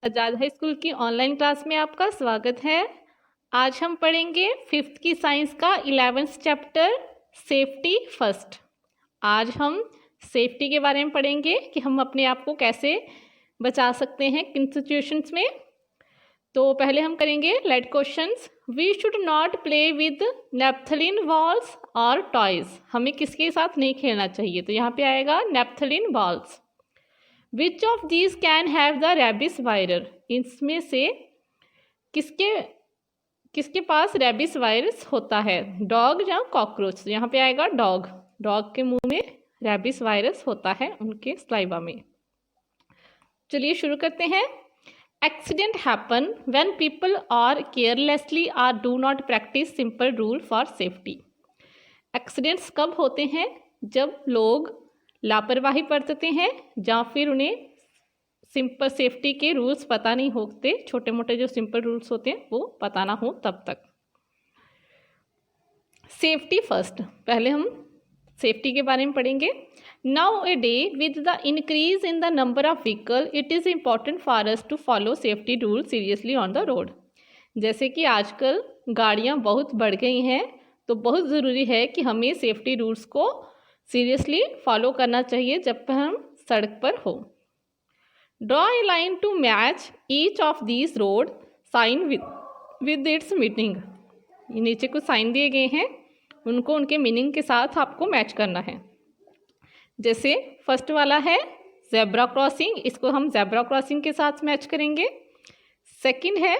आज़ाद high school की online class में आपका स्वागत है। आज हम पढ़ेंगे 5th की साइंस का 11th चैप्टर सेफ्टी फर्स्ट। आज हम सेफ्टी के बारे में पढ़ेंगे कि हम अपने आप को कैसे बचा सकते हैं किन सिचुएशंस में। तो पहले हम करेंगे let questions. We should not play with naphthalene balls और टॉयज। हमें किसके साथ नहीं खेलना चाहिए, तो यहाँ पे आएगा naphthalene balls. Which of these can have the rabies virus. इसमें से किसके किसके पास रेबिस वायरस होता है, डॉग या कॉकरोच। यहाँ पे आएगा डॉग। डॉग के मुंह में रेबिस वायरस होता है, उनके स्लाइवा में। चलिए शुरू करते हैं। Accident happen when people are carelessly or do not practice simple rule for safety. Accidents कब होते हैं, जब लोग लापरवाही बरतते हैं या फिर उन्हें सिंपल सेफ्टी के रूल्स पता नहीं होते। छोटे मोटे जो सिंपल रूल्स होते हैं वो पता ना हो तब तक। सेफ्टी फर्स्ट, पहले हम सेफ्टी के बारे में पढ़ेंगे। Nowadays with the increase in the number of vehicle it is important for us to follow safety rule seriously on the road. जैसे कि आजकल गाड़ियाँ बहुत बढ़ गई हैं, तो बहुत ज़रूरी है कि हमें सेफ्टी रूल्स को सीरियसली फॉलो करना चाहिए जब हम सड़क पर हो। Draw a line to match each of these road sign with its meaning. नीचे कुछ साइन दिए गए हैं, उनको उनके मीनिंग के साथ आपको मैच करना है। जैसे फर्स्ट वाला है जेब्रा क्रॉसिंग, इसको हम जेब्रा क्रॉसिंग के साथ मैच करेंगे। सेकंड है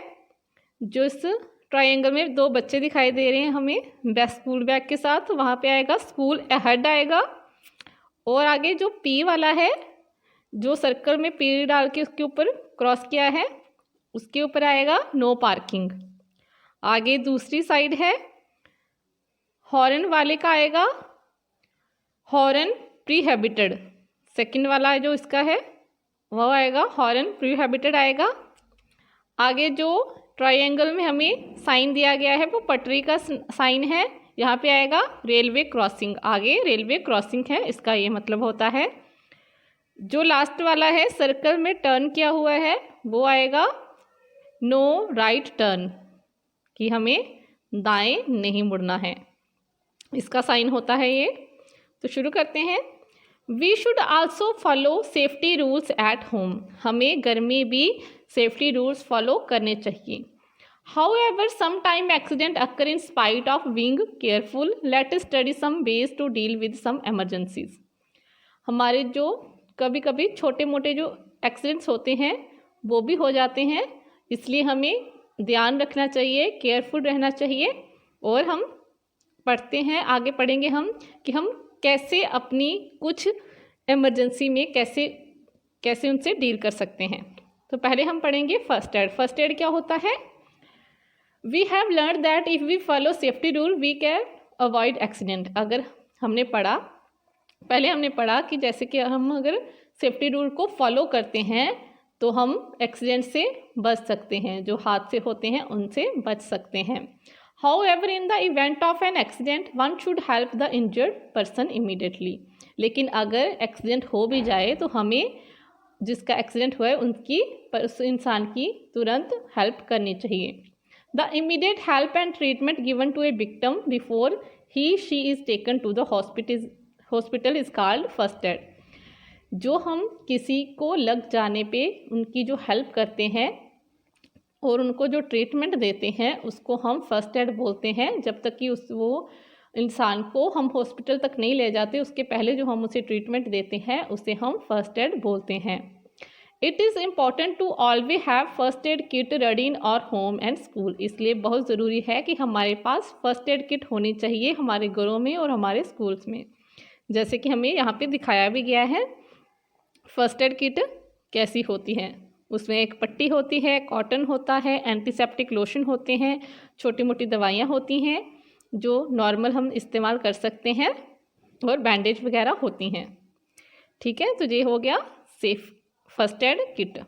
जो इस ट्रायंगल में दो बच्चे दिखाई दे रहे हैं हमें स्कूल बैग के साथ, तो वहाँ पे आएगा स्कूल अहेड आएगा। और आगे जो पी वाला है, जो सर्कल में पी डाल के उसके ऊपर क्रॉस किया है, उसके ऊपर आएगा नो पार्किंग। आगे दूसरी साइड है हॉर्न वाले का आएगा हॉर्न प्रीहेबिटेड। सेकंड वाला जो इसका है वो आएगा हॉर्न प्रीहेबिटेड आएगा। आगे जो ट्रायंगल में हमें साइन दिया गया है वो पटरी का साइन है, यहाँ पे आएगा रेलवे क्रॉसिंग। आगे रेलवे क्रॉसिंग है, इसका ये मतलब होता है। जो लास्ट वाला है सर्कल में टर्न किया हुआ है वो आएगा नो राइट टर्न, कि हमें दाएं नहीं मुड़ना है, इसका साइन होता है ये। तो शुरू करते हैं। We should also follow safety rules at home. हमें घर में भी सेफ्टी रूल्स फॉलो करने चाहिए। However, sometime accident occur in spite of being careful. Let us study some ways to deal with some emergencies. हमारे जो कभी कभी छोटे मोटे जो एक्सीडेंट्स होते हैं वो भी हो जाते हैं, इसलिए हमें ध्यान रखना चाहिए, केयरफुल रहना चाहिए। और हम पढ़ते हैं, आगे पढ़ेंगे हम कि हम कैसे अपनी कुछ इमरजेंसी में कैसे उनसे डील कर सकते हैं। तो पहले हम पढ़ेंगे फर्स्ट एड। फर्स्ट एड क्या होता है? We have learn that if we follow safety rule we can avoid accident. अगर हमने पढ़ा कि जैसे कि हम अगर सेफ्टी रूल को फॉलो करते हैं तो हम एक्सीडेंट से बच सकते हैं, जो हादसे होते हैं उनसे बच सकते हैं। However, in the event of an accident, one should help the injured person immediately. लेकिन अगर एक्सीडेंट हो भी जाए तो हमें जिसका एक्सीडेंट हुआ है उस इंसान की तुरंत हेल्प करनी चाहिए। The immediate help and treatment given to a victim before she is taken to the hospital is called first aid. जो हम किसी को लग जाने पे उनकी जो हेल्प करते हैं और उनको जो ट्रीटमेंट देते हैं उसको हम फर्स्ट एड बोलते हैं। जब तक कि वो इंसान को हम हॉस्पिटल तक नहीं ले जाते, उसके पहले जो हम उसे ट्रीटमेंट देते हैं उसे हम फर्स्ट एड बोलते हैं। It is important to always have first aid kit ready in our home and school. इसलिए बहुत ज़रूरी है कि हमारे पास फर्स्ट एड किट होनी चाहिए हमारे घरों में और हमारे स्कूल्स में। जैसे कि हमें यहाँ पे दिखाया भी गया है फर्स्ट एड किट कैसी होती है। उसमें एक पट्टी होती है, कॉटन होता है, एंटीसेप्टिक लोशन होते हैं, छोटी मोटी दवाइयाँ होती हैं जो नॉर्मल हम इस्तेमाल कर सकते हैं, और बैंडेज वगैरह होती हैं। ठीक है, तो ये हो गया safe first aid kit.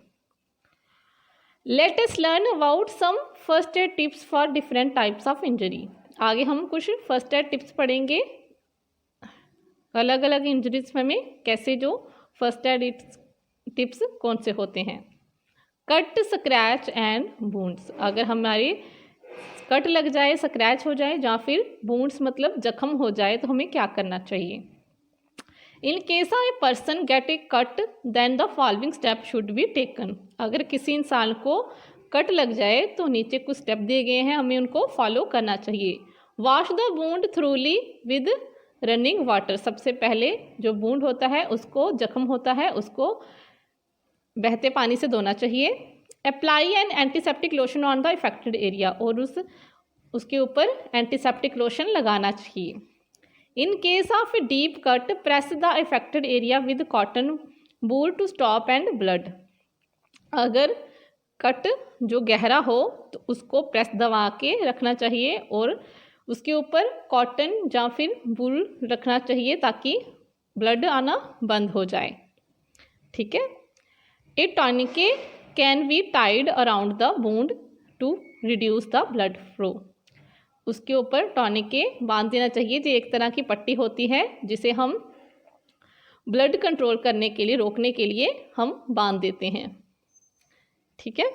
Let us learn about some first aid tips for different types of injury. आगे हम कुछ फर्स्ट एड टिप्स पढ़ेंगे, अलग अलग इंजरीज में कैसे जो फर्स्ट एड टिप्स कौन से होते हैं। कट, स्क्रैच एंड वुंड्स, अगर हमारी कट लग जाए, स्क्रैच हो जाए या फिर वुंड्स मतलब जख्म हो जाए तो हमें क्या करना चाहिए। In case of a person get a cut then the following step should be taken, अगर किसी इंसान को कट लग जाए तो नीचे कुछ स्टेप दिए गए हैं, हमें उनको फॉलो करना चाहिए। Wash the wound थ्रूली with running water, सबसे पहले जो वुंड होता है उसको, जख्म होता है उसको बहते पानी से धोना चाहिए। Apply an antiseptic lotion on the affected area, और उसके ऊपर एंटीसेप्टिक लोशन लगाना चाहिए। In case of a deep cut press the affected area with cotton wool to stop and blood, अगर कट जो गहरा हो तो उसको प्रेस दबा के रखना चाहिए और उसके ऊपर कॉटन या फिर वूल रखना चाहिए ताकि ब्लड आना बंद हो जाए। ठीक है। A tourniquet can be tied around the wound to reduce the blood flow, उसके ऊपर टॉनिके बांध देना चाहिए, जो एक तरह की पट्टी होती है जिसे हम ब्लड कंट्रोल करने के लिए, रोकने के लिए हम बांध देते हैं। ठीक है।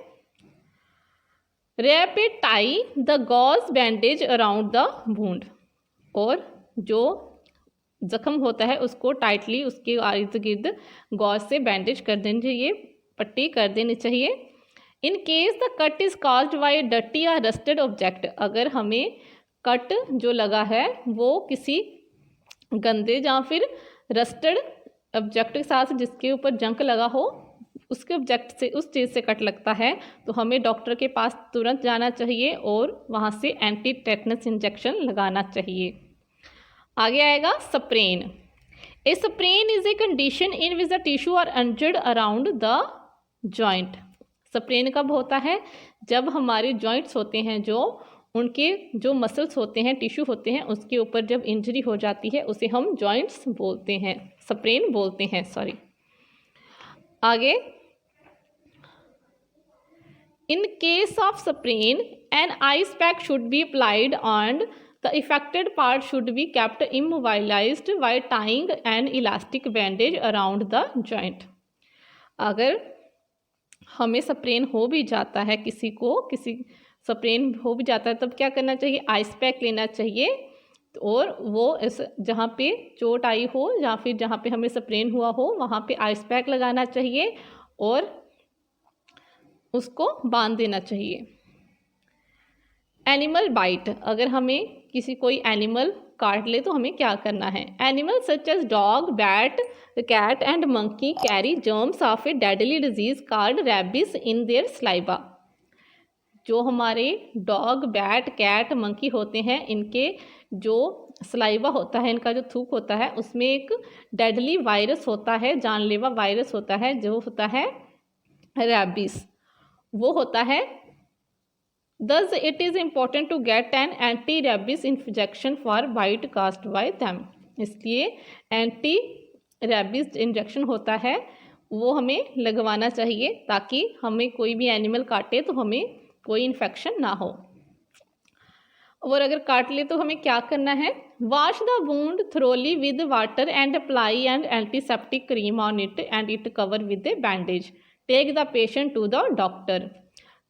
Wrap a tie the gauze bandage around the wound, और जो जख्म होता है उसको टाइटली उसके इर्द गिर्द गॉज से बैंडेज कर देनी चाहिए, पट्टी कर देनी चाहिए। In case the cut is caused by dirty या रस्टेड ऑब्जेक्ट, अगर हमें कट जो लगा है वो किसी गंदे या फिर रस्टेड ऑब्जेक्ट के साथ जिसके ऊपर जंक लगा हो, उसके ऑब्जेक्ट से, उस चीज़ से कट लगता है तो हमें डॉक्टर के पास तुरंत जाना चाहिए और वहाँ से एंटी टेटनस इंजेक्शन लगाना चाहिए। आगे आएगा sprain. A sprain is a condition in which the tissue are injured around the joint. Sprain कब होता है? जब हमारे जॉइंट्स होते हैं, जो उनके जो मसल्स होते हैं, टिश्यू होते हैं, उसके ऊपर जब इंजरी हो जाती है उसे हम जॉइंट्स बोलते हैं, स्प्रेन बोलते हैं, सॉरी। आगे, in case of sprain an ice pack should be applied on the affected part should be kept immobilised by tying an elastic bandage around the joint. अगर हमें स्प्रेन हो भी जाता है, किसी स्प्रेन हो भी जाता है, तब क्या करना चाहिए? आइस पैक लेना चाहिए और वो जहाँ पे चोट आई हो या फिर जहाँ पे हमें स्प्रेन हुआ हो वहाँ पे आइस पैक लगाना चाहिए और उसको बांध देना चाहिए। एनिमल बाइट, अगर हमें कोई एनिमल काट ले तो हमें क्या करना है? Animal such as dog, bat, cat and monkey carry germs of a deadly disease called rabies in their saliva. जो हमारे डॉग, बैट, कैट, मंकी होते हैं, इनके जो स्लाइवा होता है, इनका जो थूक होता है, उसमें एक डेडली वायरस होता है, जानलेवा वायरस होता है, जो होता है रैबिस, वो होता है। Thus it is important to get an anti-rabies injection for bite caused by them। इसलिए एंटी रैबिस इंजेक्शन होता है, वो हमें लगवाना चाहिए ताकि हमें कोई भी एनिमल काटे तो हमें कोई इन्फेक्शन ना हो। और अगर काट ले तो हमें क्या करना है? Wash the wound thoroughly with water and apply and antiseptic cream on it and it cover with a bandage. Take the patient to the doctor.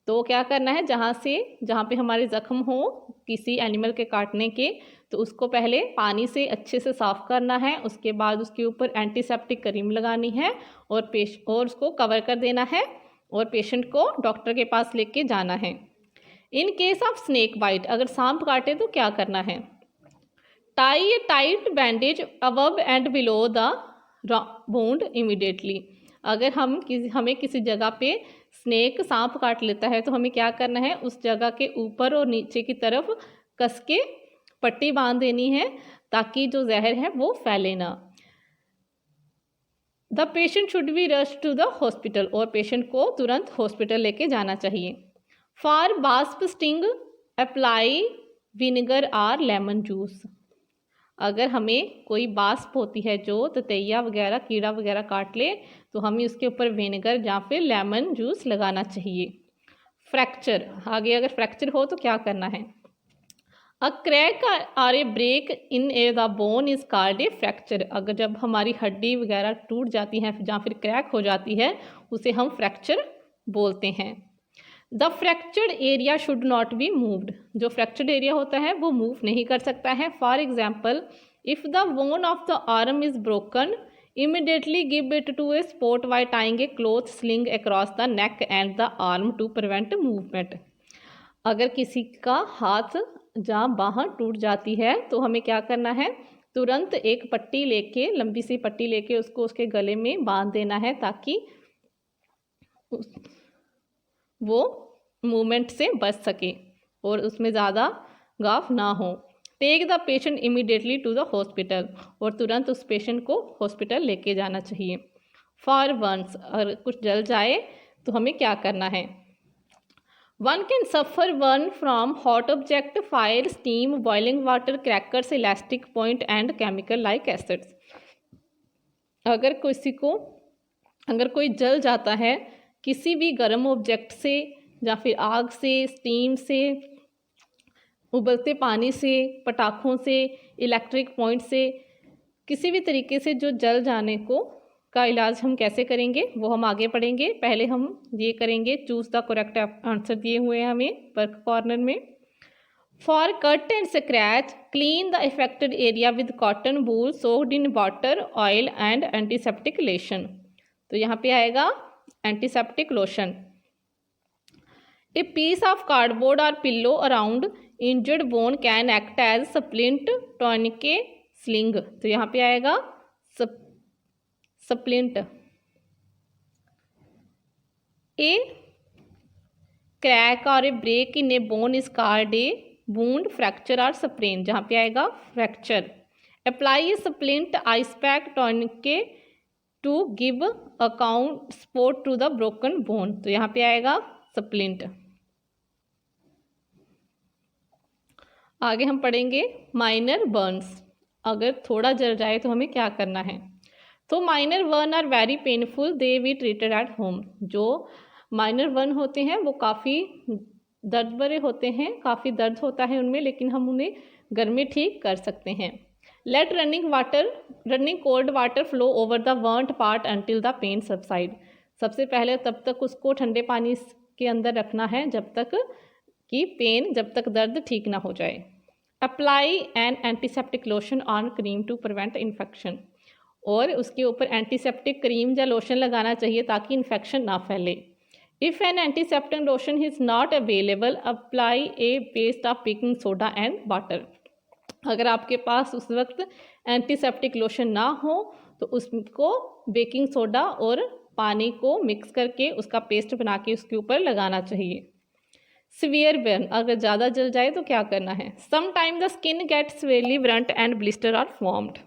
तो क्या करना है? जहाँ पे हमारे ज़ख्म हो किसी एनिमल के काटने के, तो उसको पहले पानी से अच्छे से साफ़ करना है, उसके बाद उसके ऊपर एंटीसेप्टिक क्रीम लगानी है और उसको कवर कर देना है और पेशेंट को डॉक्टर के पास लेके जाना है। In case of snake bite, अगर सांप काटे तो क्या करना है? Tie a tight bandage above and below the wound immediately. अगर हमें किसी जगह पे सांप काट लेता है तो हमें क्या करना है? उस जगह के ऊपर और नीचे की तरफ कस के पट्टी बांध देनी है ताकि जो जहर है वो फैले ना। The patient should be rush to the hospital, और पेशेंट को तुरंत हॉस्पिटल लेके जाना चाहिए। For wasp sting apply vinegar or lemon juice. अगर हमें कोई वास्प होती है, जो ततैया वगैरह, कीड़ा वगैरह काट ले, तो हमें उसके ऊपर विनेगर या फिर लेमन जूस लगाना चाहिए। फ्रैक्चर, आगे अगर फ्रैक्चर हो तो क्या करना है? A crack or a break in a the bone is called a fracture. अगर जब हमारी हड्डी वगैरह टूट जाती है या फिर क्रैक हो जाती है, उसे हम फ्रैक्चर बोलते हैं। The fractured area should not be moved, जो फ्रैक्चर्ड एरिया होता है वो मूव नहीं कर सकता है। For example, if the bone of the arm is broken, immediately give it to a spot by tying a cloth sling across the neck and the arm to prevent movement। अगर किसी का हाथ या बाह टूट जाती है तो हमें क्या करना है, तुरंत एक पट्टी लेके, लंबी सी पट्टी लेके उसको उसके गले में बांध देना है ताकि वो मूवमेंट से बच सके और उसमें ज़्यादा गाफ ना हो। Take the patient immediately to the hospital, और तुरंत उस पेशेंट को हॉस्पिटल लेके जाना चाहिए। फॉर वंस, अगर कुछ जल जाए तो हमें क्या करना है। One can suffer one from hot object, fire, steam, boiling water, crackers, elastic point and chemical like acids. अगर कोई जल जाता है किसी भी गर्म ऑब्जेक्ट से या फिर आग से, स्टीम से, उबलते पानी से, पटाखों से, इलेक्ट्रिक पॉइंट से, किसी भी तरीके से जो जल जाने का इलाज हम कैसे करेंगे वो हम आगे पढ़ेंगे। पहले हम ये करेंगे, चूज़ द करेक्ट आंसर दिए हुए हैं हमें वर्क कॉर्नर में। For cut and scratch, clean the affected area with cotton wool soaked in water, oil and antiseptic lotion. तो यहाँ पे आएगा antiseptic lotion. A piece of cardboard or pillow around injured bone can act as splint, tourniquet, sling. तो यहाँ पे आएगा splint. A crack or a break in a bone is called a wound, fracture or sprain. जहाँ पे आएगा fracture. Apply a splint, ice pack, tourniquet to give account support to the broken bone. तो यहाँ पे आएगा splint. आगे हम पढ़ेंगे माइनर बर्न्स। अगर थोड़ा जल जाए तो हमें क्या करना है। तो minor burn are very painful, they we treated at home. जो माइनर बर्न होते हैं वो काफ़ी दर्द भरे होते हैं, काफ़ी दर्द होता है उनमें, लेकिन हम उन्हें घर में ठीक कर सकते हैं। Let running cold water flow over the burned part until the pain subside. सबसे पहले तब तक उसको ठंडे पानी के अंदर रखना है जब तक दर्द ठीक ना हो जाए। Apply an antiseptic lotion on cream to prevent infection. और उसके ऊपर एंटीसेप्टिक क्रीम या लोशन लगाना चाहिए ताकि इन्फेक्शन ना फैले। If N antiseptic lotion is not available, apply A paste of baking soda and water. अगर आपके पास उस वक्त एंटीसेप्टिक लोशन ना हो तो उसको बेकिंग सोडा और पानी को मिक्स करके उसका पेस्ट बना के उसके ऊपर लगाना चाहिए। सीवियर बर्न, अगर ज़्यादा जल जाए तो क्या करना है। Some time the skin gets severely burnt and blister are formed.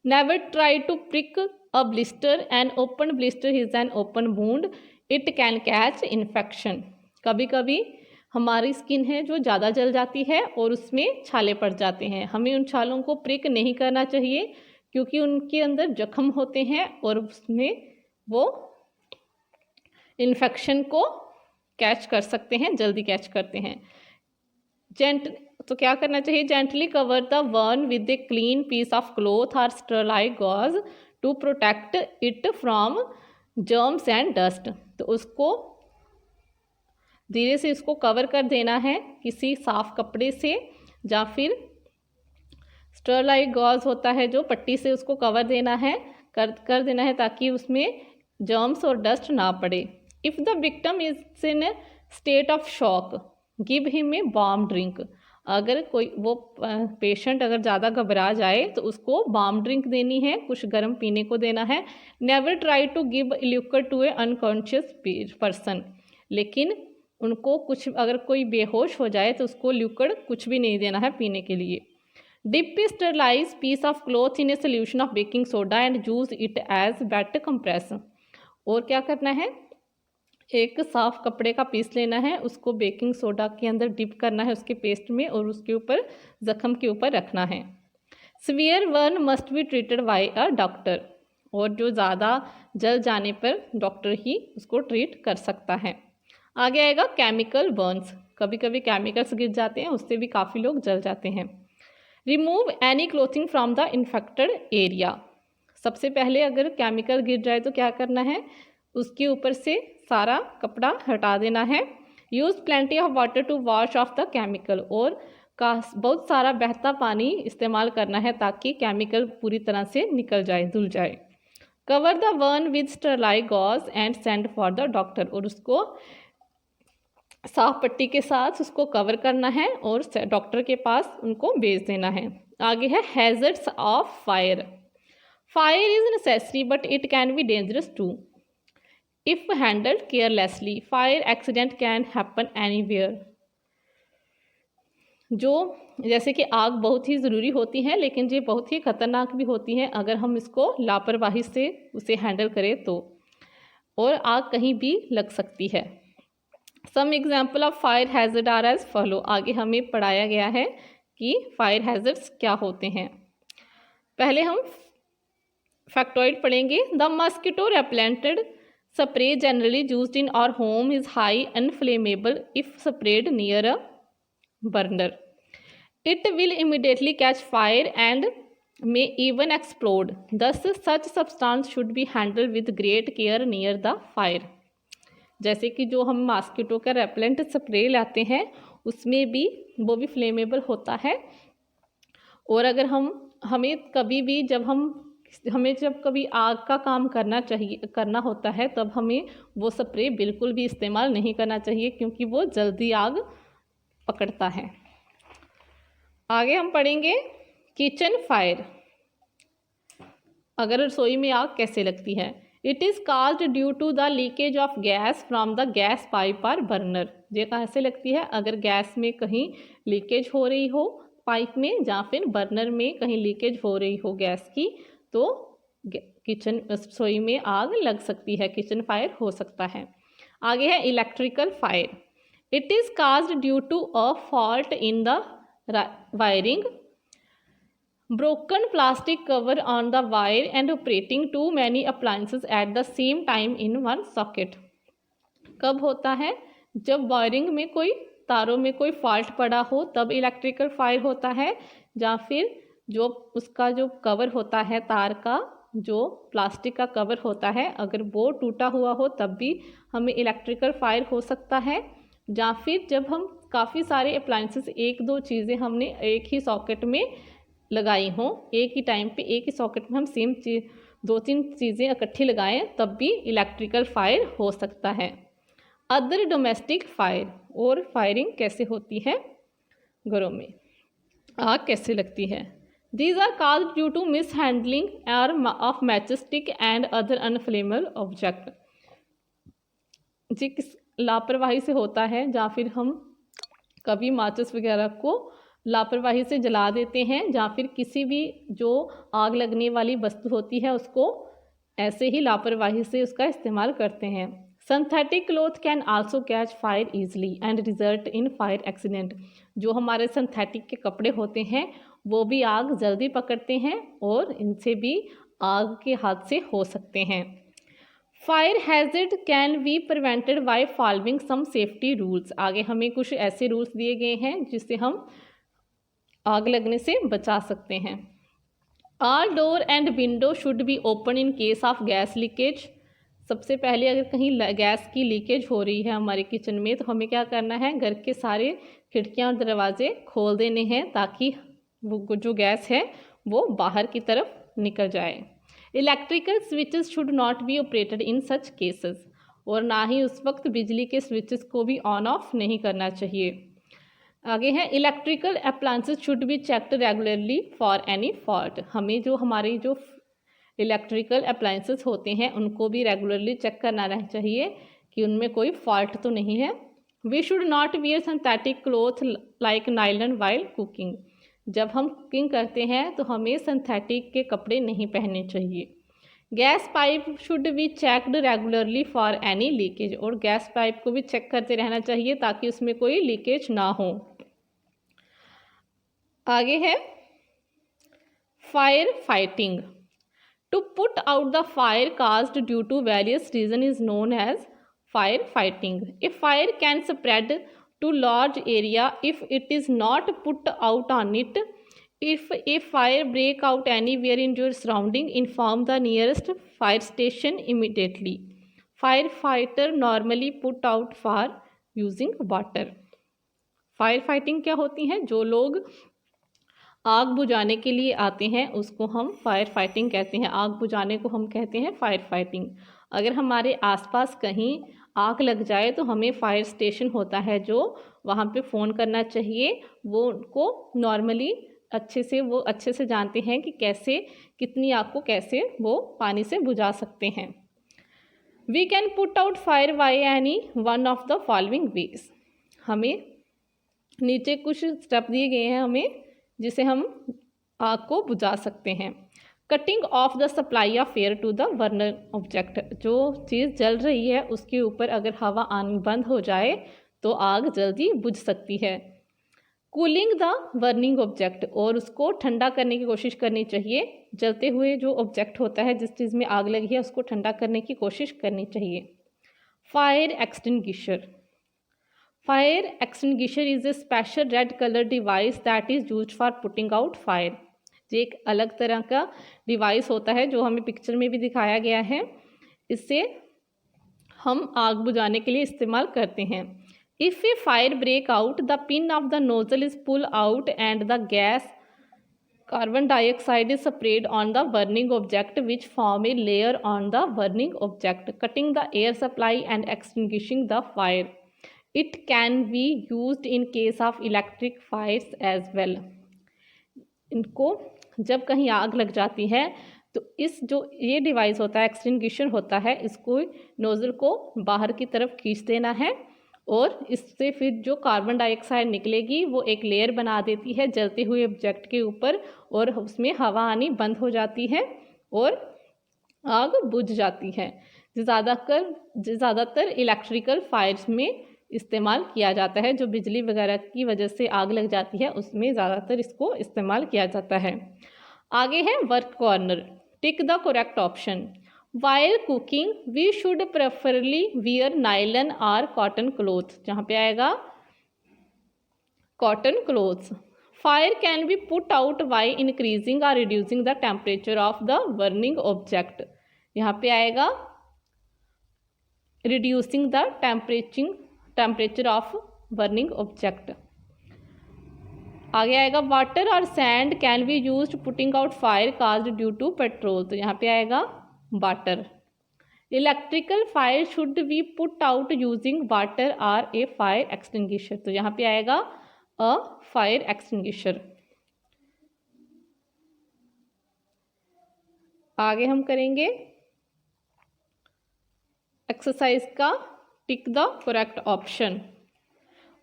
Never try to prick a blister, an open blister is an open wound, it can catch infection. कभी कभी हमारी स्किन है जो ज़्यादा जल जाती है और उसमें छाले पड़ जाते हैं। हमें उन छालों को प्रिक नहीं करना चाहिए क्योंकि उनके अंदर जख्म होते हैं और उसमें वो इन्फेक्शन को कैच कर सकते हैं, जल्दी कैच करते हैं। तो क्या करना चाहिए, gently cover the burn with a clean piece of cloth or sterile gauze to protect it from germs and dust. तो उसको धीरे से इसको कवर कर देना है किसी साफ कपड़े से, या फिर स्टरलाइट गॉज होता है जो पट्टी से उसको कवर देना है, कर देना है ताकि उसमें जर्म्स और डस्ट ना पड़े। If the victim is in A state of shock, give him a warm drink. अगर कोई वो पेशेंट अगर ज़्यादा घबरा जाए तो उसको वार्म ड्रिंक देनी है, कुछ गर्म पीने को देना है। Never try to give liquid to a unconscious person, लेकिन उनको कुछ अगर कोई बेहोश हो जाए तो उसको लिक्विड कुछ भी नहीं देना है पीने के लिए। Dip a sterilize piece of cloth in a solution of baking soda and use it as wet compress. और क्या करना है, एक साफ कपड़े का पीस लेना है, उसको बेकिंग सोडा के अंदर डिप करना है उसके पेस्ट में और उसके ऊपर जख्म के ऊपर रखना है। Severe burn must be treated by a doctor. और जो ज़्यादा जल जाने पर डॉक्टर ही उसको ट्रीट कर सकता है। आगे आएगा केमिकल बर्न्स। कभी कभी केमिकल्स गिर जाते हैं, उससे भी काफ़ी लोग जल जाते हैं। Remove any clothing from the infected area. सबसे पहले अगर केमिकल गिर जाए तो क्या करना है, उसके ऊपर से सारा कपड़ा हटा देना है। Use plenty of water to wash off the chemical, और का बहुत सारा बहता पानी इस्तेमाल करना है ताकि केमिकल पूरी तरह से निकल जाए, धुल जाए। Cover the wound with sterilized gauze and send for the doctor, और उसको साफ पट्टी के साथ उसको कवर करना है और डॉक्टर के पास उनको भेज देना है। आगे है hazards of fire. Fire is necessary but it can be dangerous too if handled carelessly. Fire accident can happen anywhere. जो जैसे कि आग बहुत ही ज़रूरी होती है, लेकिन ये बहुत ही ख़तरनाक भी होती है अगर हम इसको लापरवाही से उसे हैंडल करें तो, और आग कहीं भी लग सकती है। Some example of fire hazard are as follow. आगे हमें पढ़ाया गया है कि फायर हैजर्ड्स क्या होते हैं। पहले हम फैक्टॉइड पढ़ेंगे। The mosquito repellent spray generally used in our home is high inflammable if spread near a burner. It will immediately catch fire and may even explode. Thus, such substance should be handled with great care near the fire. जैसे कि जो हम mosquito का repellent spray लाते हैं उसमें भी वो भी फ्लेमेबल होता है, और अगर हमें कभी भी जब कभी आग का काम करना होता है तब हमें वो स्प्रे बिल्कुल भी इस्तेमाल नहीं करना चाहिए, क्योंकि वो जल्दी आग पकड़ता है। आगे हम पढ़ेंगे किचन फायर। अगर रसोई में आग कैसे लगती है। It is caused due to the leakage of gas from the gas pipe or burner. ये कैसे लगती है, अगर गैस में कहीं लीकेज हो रही हो पाइप में, या फिर बर्नर में कहीं लीकेज हो रही हो गैस की, तो किचन रसोई में आग लग सकती है, किचन फायर हो सकता है। आगे है electrical fire. It is caused due to a fault in the wiring, broken plastic cover on the wire, and operating too many appliances at the same time in one socket. कब होता है, जब wiring में तारों में कोई fault पड़ा हो तब इलेक्ट्रिकल फायर होता है, या फिर जो उसका जो कवर होता है, तार का जो प्लास्टिक का कवर होता है, अगर वो टूटा हुआ हो तब भी हमें इलेक्ट्रिकल फायर हो सकता है। या फिर जब हम काफ़ी सारे अप्लायंसेस, एक दो चीज़ें हमने एक ही सॉकेट में लगाई हों, एक ही टाइम पे एक ही सॉकेट में हम सेम दो तीन चीज़ें इकट्ठी लगाएं, तब भी इलेक्ट्रिकल फायर हो सकता है। अदर डोमेस्टिक फायर, और फायरिंग कैसे होती है, घरों में आग कैसे लगती है। These are caused due to mishandling of matchstick and other inflammable object. जी किस लापरवाही से होता है, या फिर हम कभी माचिस वगैरह को लापरवाही से जला देते हैं, या फिर किसी भी जो आग लगने वाली वस्तु होती है उसको ऐसे ही लापरवाही से उसका इस्तेमाल करते हैं। Synthetic cloth can also catch fire easily and result in fire accident. जो हमारे सिंथेटिक के कपड़े होते हैं वो भी आग जल्दी पकड़ते हैं और इनसे भी आग के हादसे हो सकते हैं। Fire hazard can be prevented by following some safety rules. आगे हमें कुछ ऐसे रूल्स दिए गए हैं जिससे हम आग लगने से बचा सकते हैं। All door and window should be open in case of gas leakage. सबसे पहले अगर कहीं गैस की लीकेज हो रही है हमारे किचन में, तो हमें क्या करना है, घर के सारे खिड़कियां और दरवाजे खोल देने हैं ताकि वो जो गैस है वो बाहर की तरफ निकल जाए। Electrical switches should not be operated in such cases, और ना ही उस वक्त बिजली के स्विचेस को भी ऑन ऑफ नहीं करना चाहिए। आगे है electrical appliances should be checked regularly for any fault. हमें जो हमारी जो इलेक्ट्रिकल अप्लायंसेस होते हैं उनको भी रेगुलरली चेक करना चाहिए कि उनमें कोई फॉल्ट तो नहीं है। We should not wear synthetic cloth like nylon while cooking. जब हम कुकिंग करते हैं तो हमें सिंथेटिक के कपड़े नहीं पहनने चाहिए। Gas pipe should be checked regularly for any leakage, और गैस पाइप को भी चेक करते रहना चाहिए ताकि उसमें कोई लीकेज ना हो। आगे है fire fighting. To put out the fire caused due to various reason is known as fire fighting. A fire can spread to large area if it is not put out on it. If a fire break out anywhere in your surrounding, inform the nearest fire station immediately. Fire fighter normally put out for using water. Fire fighting क्या होती है? जो लोग आग बुझाने के लिए आते हैं उसको हम फायर फाइटिंग कहते हैं। आग बुझाने को हम कहते हैं फायर फाइटिंग। अगर हमारे आसपास कहीं आग लग जाए तो हमें फायर स्टेशन होता है जो वहाँ पे फ़ोन करना चाहिए। वो उनको नॉर्मली वो अच्छे से जानते हैं कि कैसे कितनी आग को कैसे वो पानी से बुझा सकते हैं। We can put out fire by any one of the following ways. हमें नीचे कुछ स्टेप दिए गए हैं हमें जिसे हम आग को बुझा सकते हैं। Cutting off the supply of air to the burner object. जो चीज़ जल रही है उसके ऊपर अगर हवा आनी बंद हो जाए तो आग जल्दी बुझ सकती है। कूलिंग द बर्निंग ऑब्जेक्ट, और उसको ठंडा करने की कोशिश करनी चाहिए। जलते हुए जो ऑब्जेक्ट होता है, जिस चीज़ में आग लगी है, उसको ठंडा करने की कोशिश करनी चाहिए। Fire extinguisher. Fire extinguisher is a special red colour device that is used for putting out fire. ये एक अलग तरह का डिवाइस होता है जो हमें पिक्चर में भी दिखाया गया है। इससे हम आग बुझाने के लिए इस्तेमाल करते हैं। If a fire break out, the pin of the nozzle is pull out and the gas carbon dioxide is sprayed on the burning object which form a layer on the burning object, cutting the air supply and extinguishing the fire. It can be used in case of electric fires as well. इनको जब कहीं आग लग जाती है तो इस जो ये डिवाइस होता है, एक्सटिंग्विशर होता है, इसको नोज़ल को बाहर की तरफ खींच देना है और इससे फिर जो कार्बन डाइऑक्साइड निकलेगी वो एक लेयर बना देती है जलते हुए ऑब्जेक्ट के ऊपर, और उसमें हवा आनी बंद हो जाती है और आग बुझ जाती है। ज़्यादातर इलेक्ट्रिकल फायर्स में इस्तेमाल किया जाता है। जो बिजली वगैरह की वजह से आग लग जाती है उसमें ज़्यादातर इसको इस्तेमाल किया जाता है। आगे है work corner. Tick the correct option. While cooking we should preferably wear nylon or cotton cloth. जहाँ पे आएगा cotton clothes. Fire can be put out by increasing or reducing the temperature of the burning object. यहाँ पे आएगा reducing the temperature of burning object. आगे आएगा water or sand can be used putting out fire caused due to petrol. तो यहाँ पे आएगा water. Electrical fire should be put out using water और ए फायर एक्सटिंग्विशर। तो यहाँ पे आएगा अ फायर एक्सटिंग्विशर। आगे हम करेंगे एक्सरसाइज का टिक the correct option.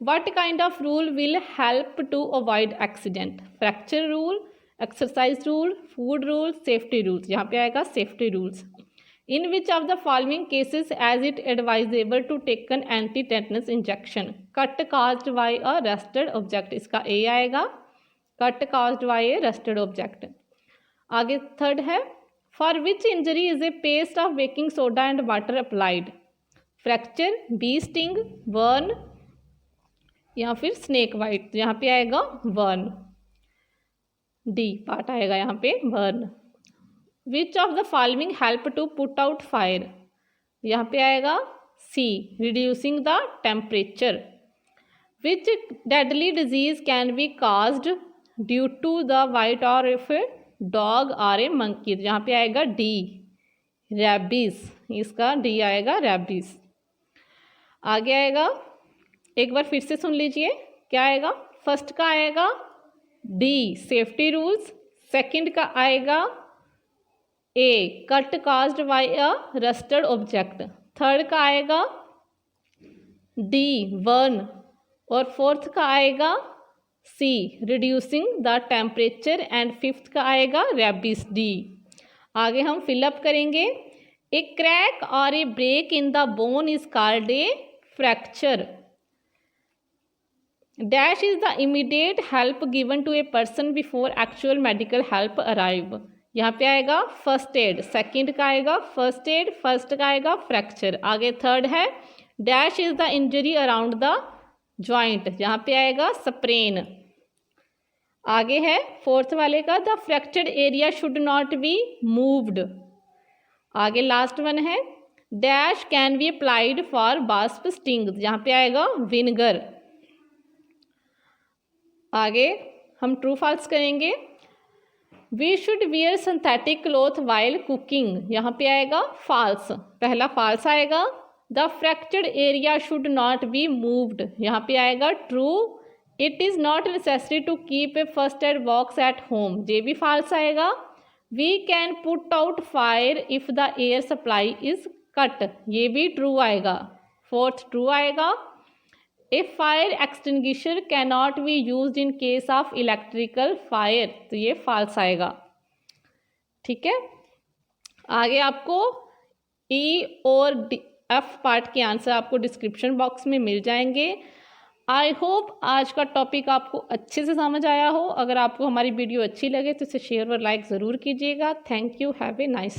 What kind of rule will help to avoid accident? Fracture rule, exercise rule, food rule, safety rules. यहाँ पे आएगा safety rules. In which of the following cases as it advisable to take an anti-tetanus injection? Cut caused by a rusted object. इसका A आएगा, cut caused by a rusted object. आगे third है, for which injury is a paste of baking soda and water applied? Fracture, bee sting, burn या फिर snake white. तो यहाँ पे आएगा बर्न, डी पार्ट आएगा यहाँ पे burn. Which of the following help to put out fire? यहाँ पे आएगा C, reducing the temperature. Which deadly disease can be caused due to the bite or if dog or a monkey. यहाँ पे आएगा D, rabies. इसका D आएगा rabies. आगे आएगा, एक बार फिर से सुन लीजिए क्या आएगा। फर्स्ट का आएगा डी, सेफ्टी रूल्स। सेकंड का आएगा A, cut caused by a rusted object. Third का आएगा डी, बर्न। और फोर्थ का आएगा C, reducing the temperature. And fifth का आएगा रैबिस, डी। आगे हम फिलअप करेंगे। A crack or a break in the bone is called a fracture. Dash is the immediate help given to a person before actual medical help arrive. यहाँ पे आएगा first aid, second का आएगा first aid, first का आएगा fracture. आगे third है dash is the injury around the joint. यहाँ पे आएगा स्प्रेन। आगे है फोर्थ वाले का the fractured area should not be moved. आगे लास्ट वन है dash can be applied for wasp sting, यहाँ पे आएगा विनेगर। आगे हम ट्रू फॉल्स करेंगे। We should wear synthetic cloth while cooking, यहाँ पे आएगा फॉल्स, पहला फॉल्स आएगा। The fractured area should not be moved, यहाँ पे आएगा true. It is not necessary to keep a first aid box at home, ये भी फॉल्स आएगा। We can put out fire if the air supply is cut, ये भी true आएगा, fourth true आएगा। A fire extinguisher can not be use in case of electrical fire, तो ये false आएगा। ठीक है, आगे आपको ई और एफ पार्ट के आंसर आपको डिस्क्रिप्शन बॉक्स में मिल जाएंगे। आई होप आज का टॉपिक आपको अच्छे से समझ आया हो। अगर आपको हमारी वीडियो अच्छी लगे तो इसे शेयर और लाइक ज़रूर कीजिएगा। Thank you, have a nice